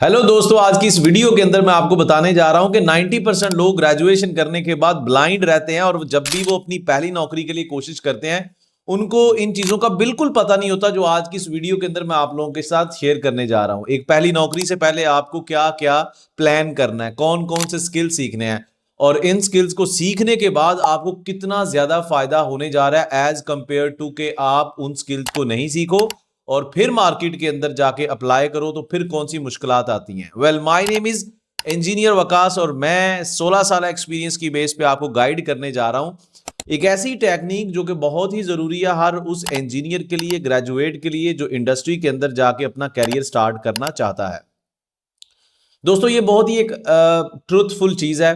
Hello दोस्तों, आज की इस वीडियो के अंदर मैं आपको बताने जा रहा हूं कि 90% लोग ग्रेजुएशन करने के बाद ब्लाइंड रहते हैं और जब भी वो अपनी पहली नौकरी के लिए कोशिश करते हैं उनको इन चीजों का बिल्कुल पता नहीं होता, जो आज की इस वीडियो के अंदर मैं आप लोगों के साथ शेयर करने जा रहा हूं। एक पहली नौकरी से पहले आपको क्या क्या प्लान करना है, कौन कौन से स्किल सीखने हैं और इन स्किल्स को सीखने के बाद आपको कितना ज्यादा फायदा होने जा रहा है एज कंपेयर टू के आप उन स्किल्स को नहीं सीखो और फिर मार्केट के अंदर जाके अप्लाई करो तो फिर कौन सी मुश्किलात आती हैं। Well, my name is engineer Waqas और मैं 16 साल एक्सपीरियंस की बेस पे आपको गाइड करने जा रहा हूं एक ऐसी टेक्निक जो कि बहुत ही जरूरी है हर उस इंजीनियर के लिए, ग्रेजुएट के लिए जो इंडस्ट्री के अंदर जाके अपना कैरियर स्टार्ट करना चाहता है। दोस्तों, ये बहुत ही एक ट्रूथफुल चीज है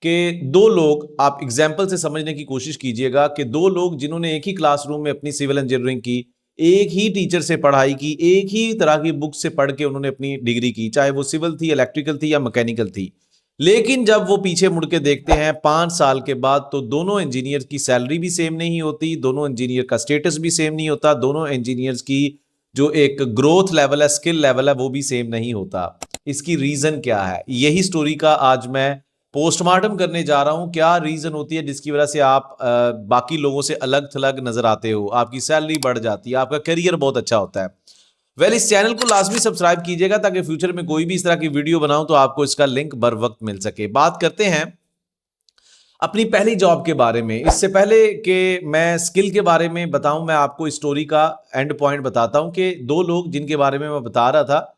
कि दो लोग, आप एग्जाम्पल से समझने की कोशिश कीजिएगा कि दो लोग जिन्होंने एक ही क्लासरूम में अपनी सिविल इंजीनियरिंग की, एक ही टीचर से पढ़ाई की, एक ही तरह की बुक से पढ़ के उन्होंने अपनी डिग्री की, चाहे वो सिविल थी, इलेक्ट्रिकल थी या मैकेनिकल थी। लेकिन जब वो पीछे मुड़ के देखते हैं 5 साल के बाद तो दोनों इंजीनियर की सैलरी भी सेम नहीं होती, दोनों इंजीनियर का स्टेटस भी सेम नहीं होता, दोनों इंजीनियर्स की जो एक ग्रोथ लेवल है, स्किल लेवल है, वो भी सेम नहीं होता। इसकी रीजन क्या है, यही स्टोरी का आज मैं पोस्टमार्टम करने जा रहा हूं। क्या रीजन होती है जिसकी वजह से आप बाकी लोगों से अलग थलग नजर आते हो, आपकी सैलरी बढ़ जाती है, आपका करियर बहुत अच्छा होता है। वेल, इस चैनल को लाजमी सब्सक्राइब कीजिएगा ताकि फ्यूचर में कोई भी इस तरह की वीडियो बनाऊं तो आपको इसका लिंक बर वक्त मिल सके। बात करते हैं अपनी पहली जॉब के बारे में। इससे पहले कि मैं स्किल के बारे में बताऊं, मैं आपको इस स्टोरी का एंड पॉइंट बताता हूं कि दो लोग जिनके बारे में मैं बता रहा था,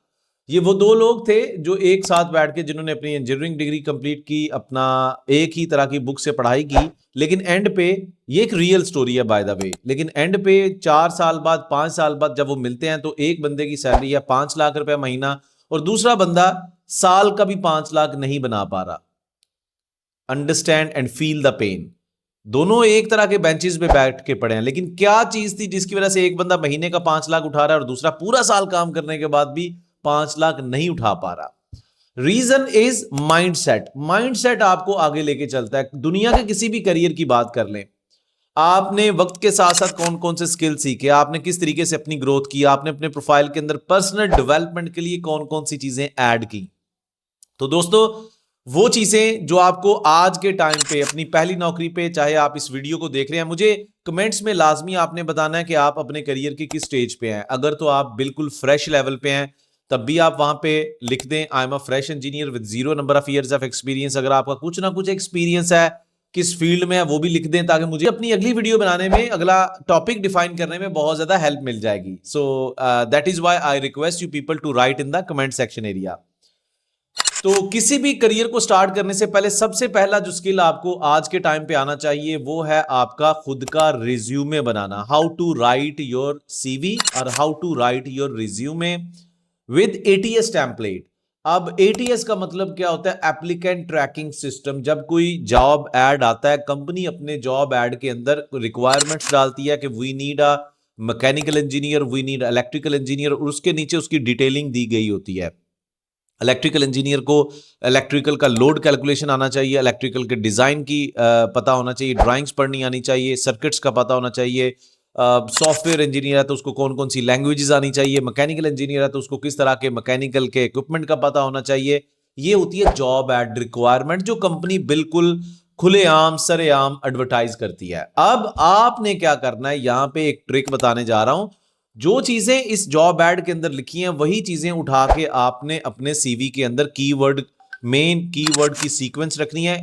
ये वो दो लोग थे जो एक साथ बैठ के जिन्होंने अपनी इंजीनियरिंग डिग्री कंप्लीट की, अपना एक ही तरह की बुक से पढ़ाई की, लेकिन एंड पे, ये एक रियल स्टोरी है बाय द वे, लेकिन एंड पे 4 साल बाद, 5 साल बाद जब वो मिलते हैं तो एक बंदे की सैलरी है 5 लाख रुपए महीना और दूसरा बंदा साल का भी 5 लाख नहीं बना पा रहा। Understand and feel the pain. दोनों एक तरह के बेंचेस पे बैठ के पढ़े हैं, लेकिन क्या चीज थी जिसकी वजह से एक बंदा महीने का 5 लाख उठा रहा है और दूसरा पूरा साल काम करने के बाद भी 5 लाख नहीं उठा पा रहा। Reason is mindset. माइंडसेट आपको आगे लेके चलता है। दुनिया के किसी भी करियर की बात कर लें, आपने वक्त के साथ साथ कौन कौन से स्किल सीखे, आपने किस तरीके से अपनी ग्रोथ की, आपने अपने प्रोफाइल के अंदर पर्सनल डेवलपमेंट के लिए कौन कौन सी चीजें ऐड की। तो दोस्तों, वो चीजें जो आपको आज के टाइम पे अपनी पहली नौकरी पे, चाहे आप इस वीडियो को देख रहे हैं, मुझे कमेंट्स में लाजमी आपने बताना है कि आप अपने करियर के किस स्टेज पे हैं। अगर तो आप बिल्कुल फ्रेश लेवल पे हैं तब भी आप वहां पे लिख दें I am a fresh engineer with 0 number of years of experience. अगर आपका कुछ ना कुछ एक्सपीरियंस है, किस फील्ड में है, वो भी लिख दें ताकि मुझे अपनी अगली वीडियो बनाने में, अगला टॉपिक डिफाइन करने में बहुत ज्यादा हेल्प मिल जाएगी। So that is why I request you people to write in the comment section area. तो किसी भी करियर को स्टार्ट करने से पहले सबसे पहला जो स्किल आपको आज के टाइम पे आना चाहिए वो है आपका खुद का रिज्यूमे बनाना। How to write your CV और how to write your resume with ATS template. अब एटीएस का मतलब क्या होता है? Applicant tracking system. जब कोई जॉब ऐड आता है, कंपनी अपने जॉब ऐड के अंदर रिक्वायरमेंट्स डालती है कि we need a mechanical engineer, we need electrical engineer, और उसके नीचे उसकी डिटेलिंग दी गई होती है। इलेक्ट्रिकल इंजीनियर को इलेक्ट्रिकल का लोड कैलकुलेशन आना चाहिए, इलेक्ट्रिकल के डिजाइन की पता होना चाहिए, ड्राइंग्स पढ़नी आनी चाहिए, सर्किट्स का पता होना चाहिए। सॉफ्टवेयर इंजीनियर है तो उसको कौन कौन सी लैंग्वेजेस आनी चाहिए, मैकेनिकल इंजीनियर है तो उसको किस तरह के मैकेनिकल के इक्विपमेंट का पता होना चाहिए। ये होती है जॉब एड रिक्वायरमेंट जो कंपनी बिल्कुल खुलेआम सरेआम एडवर्टाइज करती है। अब आपने क्या करना है, यहां पे एक ट्रिक बताने जा रहा हूं। जो चीजें इस जॉब एड के अंदर लिखी हैं वही चीजें उठा के आपने अपने सीवी के अंदर कीवर्ड, मेन कीवर्ड की सीक्वेंस रखनी है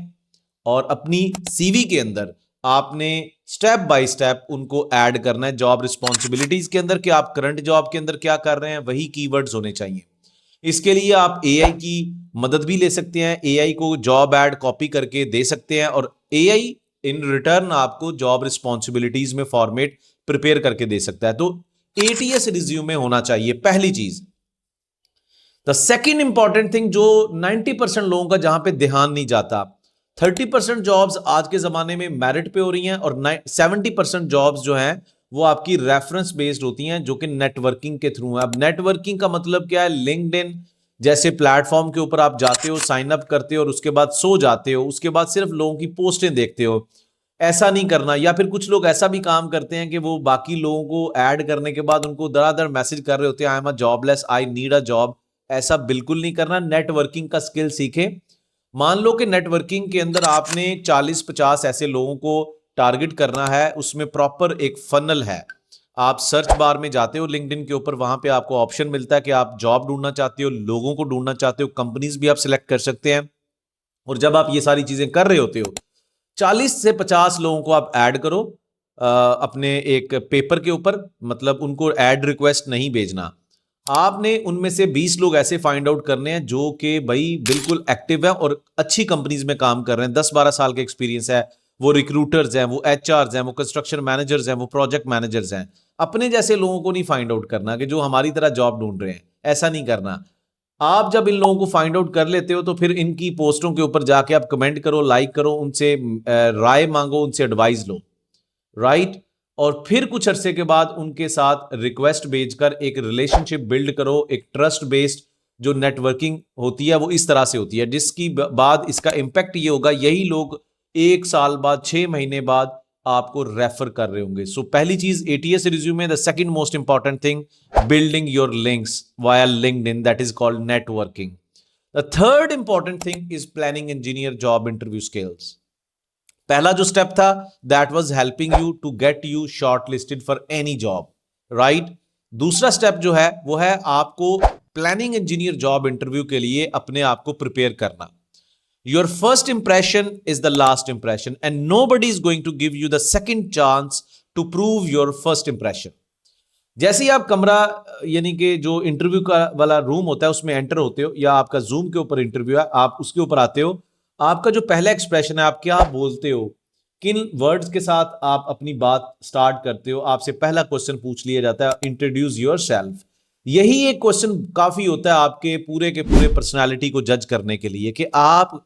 और अपनी सीवी के अंदर आपने स्टेप बाय स्टेप उनको ऐड करना है। जॉब रिस्पॉन्सिबिलिटीज के अंदर कि आप करंट जॉब के अंदर क्या कर रहे हैं वही कीवर्ड्स होने चाहिए। इसके लिए आप एआई की मदद भी ले सकते हैं, एआई को जॉब एड कॉपी करके दे सकते हैं और एआई इन रिटर्न आपको जॉब रिस्पॉन्सिबिलिटीज में फॉर्मेट प्रिपेयर करके दे सकता है। तो एटीएस रिज्यूमे होना चाहिए, पहली चीज। द सेकेंड इंपॉर्टेंट थिंग जो 90% लोगों का जहां पे ध्यान नहीं जाता, 30% जॉब्स आज के जमाने में मेरिट पे हो रही हैं और 70% जॉब्स जो हैं वो आपकी रेफरेंस बेस्ड होती हैं, जो कि नेटवर्किंग के थ्रू है। अब नेटवर्किंग का मतलब क्या है? लिंक्डइन जैसे प्लेटफॉर्म के ऊपर आप जाते हो, साइन अप करते हो और उसके बाद सो जाते हो, उसके बाद सिर्फ लोगों की पोस्टें देखते हो। ऐसा नहीं करना। या फिर कुछ लोग ऐसा भी काम करते हैं कि वो बाकी लोगों को ऐड करने के बाद उनको दरादर मैसेज कर रहे होते हैं, I am a jobless, I need a job. ऐसा बिल्कुल नहीं करना। नेटवर्किंग का स्किल सीखें। मान लो कि नेटवर्किंग के अंदर आपने 40-50 ऐसे लोगों को टारगेट करना है, उसमें प्रॉपर एक फनल है। आप सर्च बार में जाते हो लिंक्डइन के ऊपर, वहां पे आपको ऑप्शन मिलता है कि आप जॉब ढूंढना चाहते हो, लोगों को ढूंढना चाहते हो, कंपनीज भी आप सिलेक्ट कर सकते हैं। और जब आप ये सारी चीजें कर रहे होते हो, 40 से 50 लोगों को आप ऐड करो अपने एक पेपर के ऊपर, मतलब उनको ऐड रिक्वेस्ट नहीं भेजना। आपने उनमें से 20 लोग ऐसे फाइंड आउट करने हैं जो कि भाई बिल्कुल एक्टिव है और अच्छी कंपनीज में काम कर रहे हैं, 10-12 साल के एक्सपीरियंस है, वो रिक्रूटर्स हैं, वो एचआरस हैं, वो कंस्ट्रक्शन मैनेजर्स हैं, वो प्रोजेक्ट मैनेजर्स हैं। अपने जैसे लोगों को नहीं फाइंड आउट करना कि जो हमारी तरह जॉब ढूंढ रहे हैं, ऐसा नहीं करना। आप जब इन लोगों को फाइंड आउट कर लेते हो तो फिर इनकी पोस्टों के ऊपर जाके आप कमेंट करो, लाइक करो, उनसे राय मांगो, उनसे एडवाइस लो, राइट। और फिर कुछ अरसे के बाद उनके साथ रिक्वेस्ट भेजकर एक रिलेशनशिप बिल्ड करो। एक ट्रस्ट बेस्ड जो नेटवर्किंग होती है वो इस तरह से होती है, जिसकी बाद इसका इंपैक्ट ये होगा, यही लोग 1 साल बाद, 6 महीने बाद आपको रेफर कर रहे होंगे। सो पहली चीज ATS resume. The second most important thing, building your links via LinkedIn, that is called networking. The third important thing is planning engineer job interview skills. पहला जो स्टेप था, that was helping you to get you shortlisted for any job, right. दूसरा step जो है वो है आपको planning engineer job interview के लिए अपने आप को प्रिपेयर करना। Your first impression is the last impression and nobody is going to give you the second chance to prove your first impression. जैसे ही आप कमरा यानी कि जो इंटरव्यू का वाला रूम होता है उसमें एंटर होते हो, या आपका जूम के ऊपर इंटरव्यू है, आप उसके ऊपर आते हो, आपका जो पहला एक्सप्रेशन है, आप क्या बोलते हो, किन वर्ड्स के साथ आप अपनी बात स्टार्ट करते हो, आपसे पहला क्वेश्चन पूछ लिया जाता है, इंट्रोड्यूस योरसेल्फ। यही एक क्वेश्चन काफी होता है आपके पूरे के पूरे पर्सनालिटी को जज करने के लिए कि आप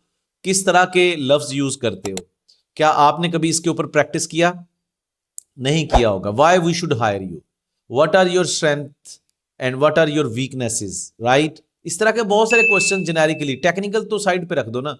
किस तरह के लफ्ज यूज करते हो। क्या आपने कभी इसके ऊपर प्रैक्टिस किया? नहीं किया होगा। Why we should hire you, what are your strength and what are your weaknesses, right. इस तरह के बहुत सारे क्वेश्चन जेनेरिकली, टेक्निकल तो साइड पे रख दो ना।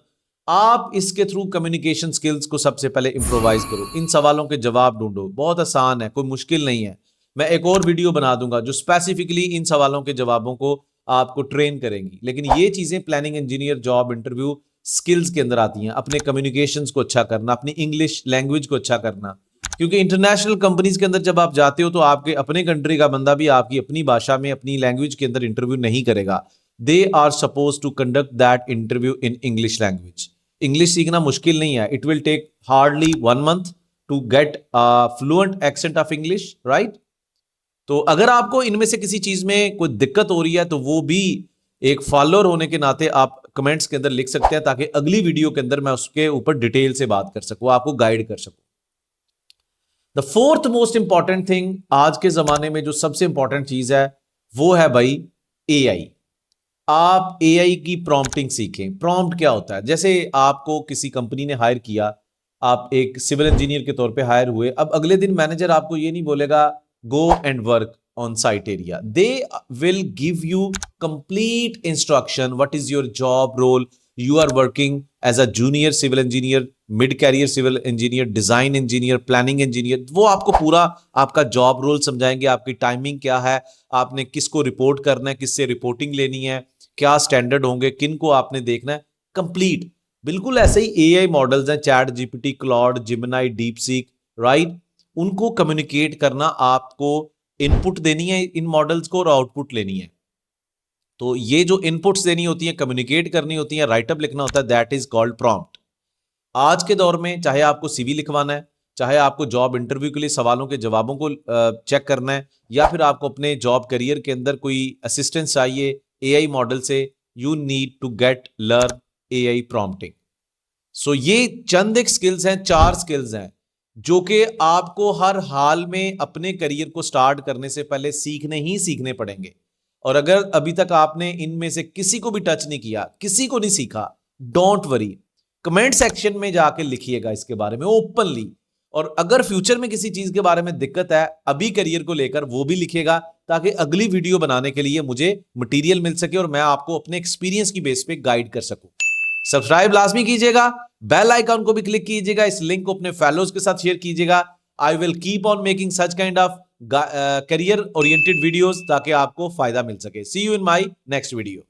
आप इसके थ्रू कम्युनिकेशन स्किल्स को सबसे पहले इंप्रोवाइज करो, इन सवालों के जवाब ढूंढो। बहुत आसान है, कोई मुश्किल नहीं है। मैं एक और वीडियो बना दूंगा जो स्पेसिफिकली इन सवालों के जवाबों को आपको ट्रेन करेंगी। लेकिन ये चीजें planning engineer job interview skills के अंदर आती हैं। अपने कम्युनिकेशंस को अच्छा करना, अपनी इंग्लिश लैंग्वेज को अच्छा करना, क्योंकि इंटरनेशनल कंपनीज के अंदर जब आप जाते हो तो आपके अपने कंट्री का बंदा भी आपकी अपनी भाषा में, अपनी लैंग्वेज के अंदर इंटरव्यू नहीं करेगा। They are suppose to conduct that interview in English language. English सीखना मुश्किल नहीं है। It will take hardly 1 month to get fluent accent of English, right. तो अगर आपको इनमें से किसी चीज में कोई दिक्कत हो रही है तो वो भी एक फॉलोअर होने के नाते आप कमेंट्स के अंदर लिख सकते हैं, ताकि अगली वीडियो के अंदर मैं उसके ऊपर डिटेल से बात कर सकूं, आपको गाइड कर सकूं। The fourth most important thing, आज के जमाने में जो सबसे इंपॉर्टेंट चीज है वो है भाई एआई। आप एआई की प्रॉम्प्टिंग सीखें। प्रॉम्प्ट क्या होता है? जैसे आपको किसी कंपनी ने हायर किया, आप एक सिविल इंजीनियर के तौर पे हायर हुए। अब अगले दिन मैनेजर आपको ये नहीं बोलेगा go and work on site area. They will give you complete instruction, what is your job role, you are working as a junior civil engineer, mid career civil engineer, design engineer, planning engineer. वो आपको पूरा आपका job role समझाएंगे, आपकी timing क्या है, आपने किसको रिपोर्ट करना है, किससे रिपोर्टिंग लेनी है, क्या स्टैंडर्ड होंगे, किन को आपने देखना है, कंप्लीट। बिल्कुल ऐसे ही एआई मॉडल्स हैं, ChatGPT, Claude, Gemini, DeepSeek, right. उनको कम्युनिकेट करना, आपको इनपुट देनी है इन मॉडल्स को और आउटपुट लेनी है। तो ये जो इनपुट्स देनी होती है, कम्युनिकेट करनी होती है, राइटअप लिखना होता है, दैट इज कॉल्ड प्रॉम्प्ट। आज के दौर में चाहे आपको सीवी लिखवाना है, चाहे आपको जॉब इंटरव्यू के लिए सवालों के जवाबों को चेक करना है, या फिर आपको अपने जॉब करियर के अंदर कोई असिस्टेंस चाहिए एआई मॉडल से, you need to get learn AI prompting. So ये चंद एक स्किल्स हैं, 4 स्किल्स हैं जो कि आपको हर हाल में अपने करियर को स्टार्ट करने से पहले सीखने ही सीखने पड़ेंगे। और अगर अभी तक आपने इनमें से किसी को भी टच नहीं किया, किसी को नहीं सीखा, डोंट वरी, कमेंट सेक्शन में जाके लिखिएगा इसके बारे में ओपनली। और अगर फ्यूचर में किसी चीज के बारे में दिक्कत है अभी करियर को लेकर, वो भी लिखेगा, ताकि अगली वीडियो बनाने के लिए मुझे मटेरियल मिल सके और मैं आपको अपने एक्सपीरियंस की बेस पे गाइड कर सकूं। सब्सक्राइब लाजमी कीजिएगा, बेल आइकन को भी क्लिक कीजिएगा, इस लिंक को अपने फेलोज के साथ शेयर कीजिएगा। I will keep on making such kind of career oriented videos ताकि आपको फायदा मिल सके। See you in my next video.